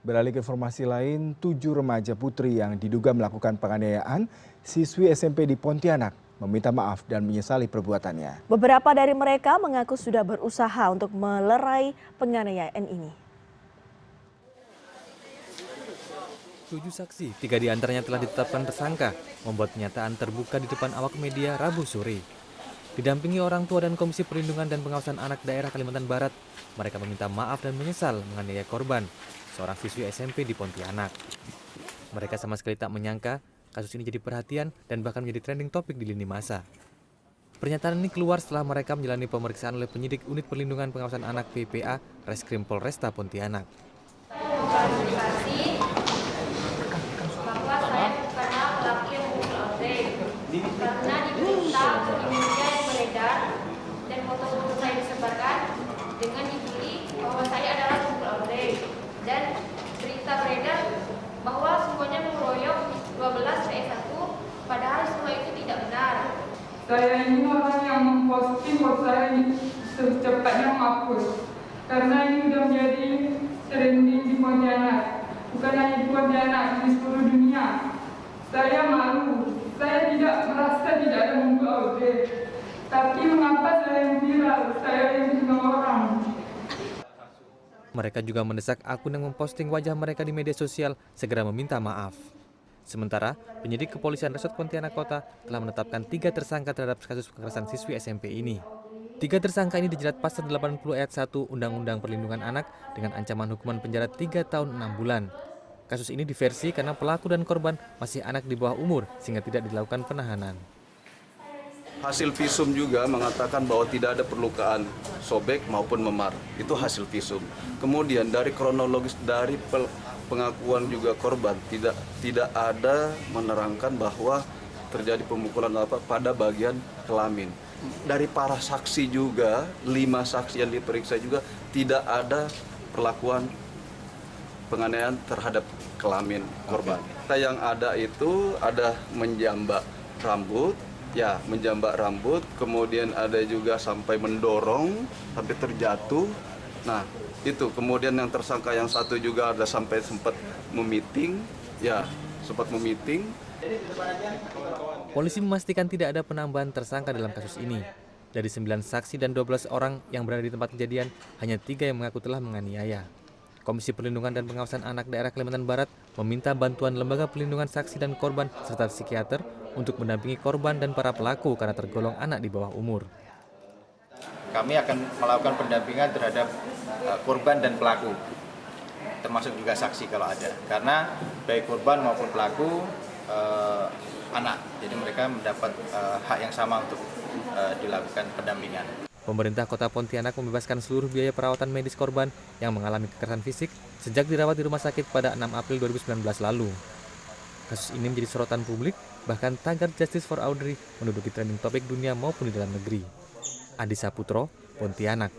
Beralih ke informasi lain, 7 remaja putri yang diduga melakukan penganiayaan siswi SMP di Pontianak meminta maaf dan menyesali perbuatannya. Beberapa dari mereka mengaku sudah berusaha untuk melerai penganiayaan ini. 7 saksi, 3 diantaranya telah ditetapkan tersangka, membuat pernyataan terbuka di depan awak media Rabu sore. Didampingi orang tua dan Komisi Perlindungan dan Pengawasan Anak Daerah Kalimantan Barat, mereka meminta maaf dan menyesal menganiaya korban, seorang siswi SMP di Pontianak. Mereka sama sekali tak menyangka kasus ini jadi perhatian dan bahkan menjadi trending topik di lini masa. Pernyataan ini keluar setelah mereka menjalani pemeriksaan oleh penyidik Unit Perlindungan Pengawasan Anak PPA Reskrim Polresta Pontianak. Bahwa saya bukanlah pelaku yang membunuh Audrey karena diberita di media yang beredar dan foto-foto saya disebarkan dengan juduli bahwa saya adalah pembunuh Audrey dan berita beredar bahwa semuanya mengeroyok 12 PS1 padahal semua itu tidak benar. Saya ini orang yang memposting buat saya secepatnya menghapus karena ini sudah menjadi trending di Pontianak. Bukan hanya di Pontianak, di seluruh dunia. Saya malu, saya tidak merasa tidak ada membunuh Audrey. Tapi mengapa saya yang viral, saya yang dikenal orang. Mereka juga mendesak akun yang memposting wajah mereka di media sosial segera meminta maaf. Sementara, penyidik kepolisian Resort Pontianak Kota telah menetapkan 3 tersangka terhadap kasus kekerasan siswi SMP ini. 3 tersangka ini dijerat pasal 80 ayat 1 Undang-Undang Perlindungan Anak dengan ancaman hukuman penjara 3 tahun 6 bulan. Kasus ini diversi karena pelaku dan korban masih anak di bawah umur sehingga tidak dilakukan penahanan. Hasil visum juga mengatakan bahwa tidak ada perlukaan sobek maupun memar. Itu hasil visum. Kemudian dari kronologis dari pengakuan juga korban tidak ada menerangkan bahwa terjadi pemukulan pada bagian kelamin. Dari para saksi juga, 5 saksi yang diperiksa juga tidak ada perlakuan penganiayaan terhadap kelamin korban. Yang ada itu ada menjambak rambut, kemudian ada juga sampai mendorong sampai terjatuh. Nah, itu kemudian yang tersangka yang satu juga ada sampai sempat memiting. Polisi memastikan tidak ada penambahan tersangka dalam kasus ini. Dari 9 saksi dan 12 orang yang berada di tempat kejadian, hanya 3 yang mengaku telah menganiaya. Komisi Perlindungan dan Pengawasan Anak Daerah Kalimantan Barat meminta bantuan Lembaga Perlindungan Saksi dan Korban serta psikiater untuk mendampingi korban dan para pelaku karena tergolong anak di bawah umur. Kami akan melakukan pendampingan terhadap korban dan pelaku, termasuk juga saksi kalau ada. Karena baik korban maupun pelaku anak, jadi mereka mendapat hak yang sama untuk dilakukan pendampingan. Pemerintah Kota Pontianak membebaskan seluruh biaya perawatan medis korban yang mengalami kekerasan fisik sejak dirawat di rumah sakit pada 6 April 2019 lalu. Kasus ini menjadi sorotan publik, bahkan tagar Justice for Audrey menduduki trending topik dunia maupun di dalam negeri. Adi Saputro, Pontianak.